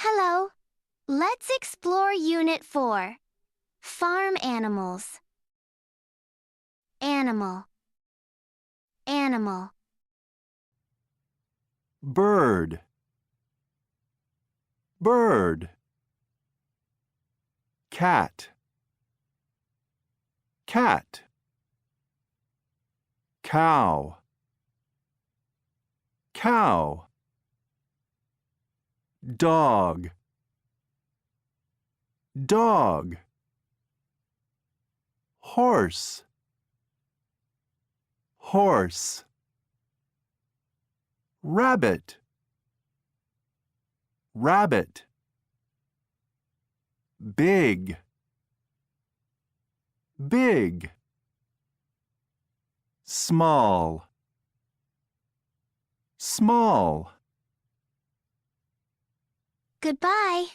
Hello. Let's explore Unit 4. Farm animals. Animal. Animal. Bird. Bird. Cat. Cat. Cow. Cow. Dog. Dog. Horse. Horse. Rabbit. Rabbit. Big. Big. Small. Small. Goodbye.